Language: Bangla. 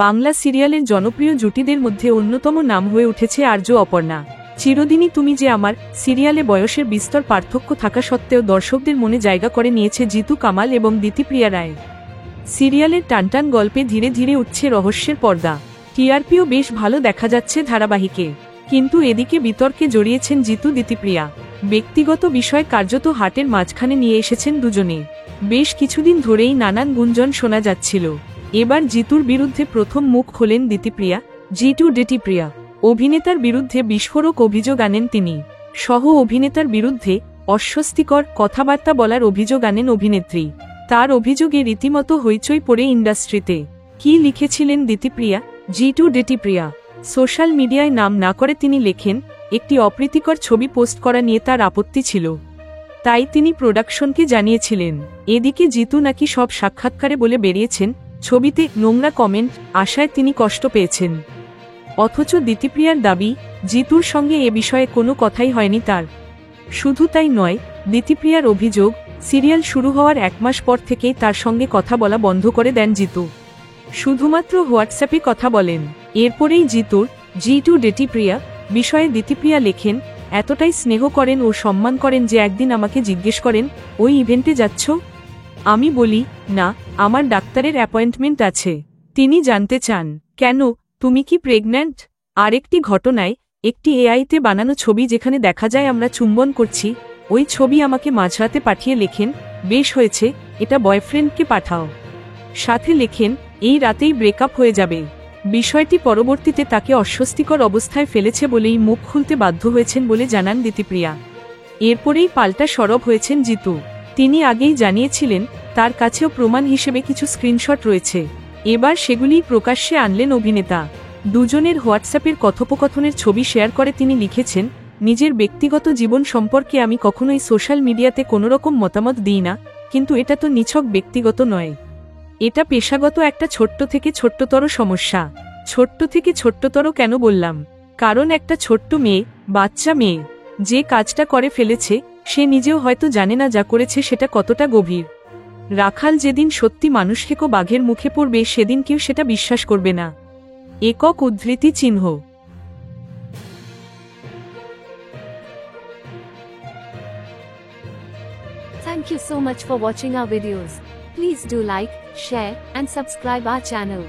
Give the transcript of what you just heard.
বাংলা সিরিয়ালের জনপ্রিয় জুটিদের মধ্যে অন্যতম নাম হয়ে উঠেছে আরজ অপর্ণা। চিরদিনই তুমি যে আমার সিরিয়ালে বয়সের বিস্তর পার্থক্য থাকা সত্ত্বেও দর্শকদের মনে জায়গা করে নিয়েছে জিতু কামাল এবং দিতিপ্রিয়া রায়। সিরিয়ালের টানটান গল্পে ধীরে ধীরে উঠছে রহস্যের পর্দা। টিআরপিও বেশ ভালো দেখা যাচ্ছে ধারাবাহিকে, কিন্তু এদিকে বিতর্কে জড়িয়েছেন জিতু দিতিপ্রিয়া। ব্যক্তিগত বিষয় কার্যত হাটের মাঝখানে নিয়ে এসেছেন দুজনে। বেশ কিছুদিন ধরেই নানান গুঞ্জন শোনা যাচ্ছিল। এবার জিতুর বিরুদ্ধে প্রথম মুখ খোলেন দিতিপ্রিয়া। জিতু দিতিপ্রিয়া অভিনেতার বিরুদ্ধে বিস্ফোরক অভিযোগ আনেন তিনি। সহ অভিনেতার বিরুদ্ধে অস্বস্তিকর কথাবার্তা বলার অভিযোগ আনেন অভিনেত্রী। তার অভিযোগে রীতিমতো হইচই পড়ে ইন্ডাস্ট্রিতে। কি লিখেছিলেন দিতিপ্রিয়া? জিতু দিতিপ্রিয়া সোশ্যাল মিডিয়ায় নাম না করে তিনি লেখেন, একটি অপ্রীতিকর ছবি পোস্ট করা নিয়ে তার আপত্তি ছিল, তাই তিনি প্রোডাকশনকে জানিয়েছিলেন। এদিকে জিতু নাকি সব সাক্ষাৎকারে বলে বেরিয়েছেন ছবিতে নোংরা কমেন্ট আসায় তিনি কষ্ট পেয়েছেন। অথচ দিতিপ্রিয়ার দাবি, জিতুর সঙ্গে এ বিষয়ে কোনো কথাই হয়নি তার। শুধু তাই নয়, দিতিপ্রিয়ার অভিযোগ, সিরিয়াল শুরু হওয়ার 1 মাস পর থেকেই তার সঙ্গে কথা বলা বন্ধ করে দেন জিতু। শুধুমাত্র হোয়াটসঅ্যাপে কথা বলেন। এরপরেই জিতু দিতিপ্রিয়া বিষয়ে দিতিপ্রিয়া লেখেন, এতটাই স্নেহ করেন ও সম্মান করেন যে একদিন আমাকে জিজ্ঞেস করেন, ওই ইভেন্টে যাচ্ছ? আমি বলি, না, আমার ডাক্তারের অ্যাপয়েন্টমেন্ট আছে। তিনি জানতে চান, কেন, তুমি কি প্রেগন্যান্ট? আরেকটি ঘটনায়, একটি এআইতে বানানো ছবি যেখানে দেখা যায় আমরা চুম্বন করছি, ওই ছবি আমাকে মাঝরাতে পাঠিয়ে লেখেন, বেশ হয়েছে, এটা বয়ফ্রেন্ডকে পাঠাও। সাথে লেখেন, এই রাতেই ব্রেকআপ হয়ে যাবে। বিষয়টি পরবর্তীতে তাকে অস্বস্তিকর অবস্থায় ফেলেছে বলেই মুখ খুলতে বাধ্য হয়েছেন বলে জানান দিতিপ্রিয়া। এরপরেই পাল্টা সরব হয়েছেন জিতু। তিনি আগেই জানিয়েছিলেন তার কাছেও প্রমাণ হিসেবে কিছু স্ক্রিনশট রয়েছে। এবার সেগুলিই প্রকাশ্যে আনলেন অভিনেতা। দুজনের হোয়াটসঅ্যাপের কথোপকথনের ছবি শেয়ার করে তিনি লিখেছেন, নিজের ব্যক্তিগত জীবন সম্পর্কে আমি কখনোই সোশ্যাল মিডিয়াতে কোনোরকম মতামত দিই না, কিন্তু এটা তো নিছক ব্যক্তিগত নয়, এটা পেশাগত একটা ছোট্ট থেকে ছোট্টতর সমস্যা। ছোট্ট থেকে ছোট্টতর কেন বললাম? কারণ একটা ছোট্ট মেয়ে, বাচ্চা মেয়ে, যে কাজটা করে ফেলেছে, সে নিজেও হয়তো জানে না যা করেছে সেটা কতটা গভীর। রাখাল যেদিন সত্যি মানুষকেও বাঘের মুখে পড়বে সেদিন কেউ সেটা বিশ্বাস করবে না। একক উদ্ধৃতি চিহ্ন। Thank you so much for watching our videos. Please do like, share, and subscribe our channel.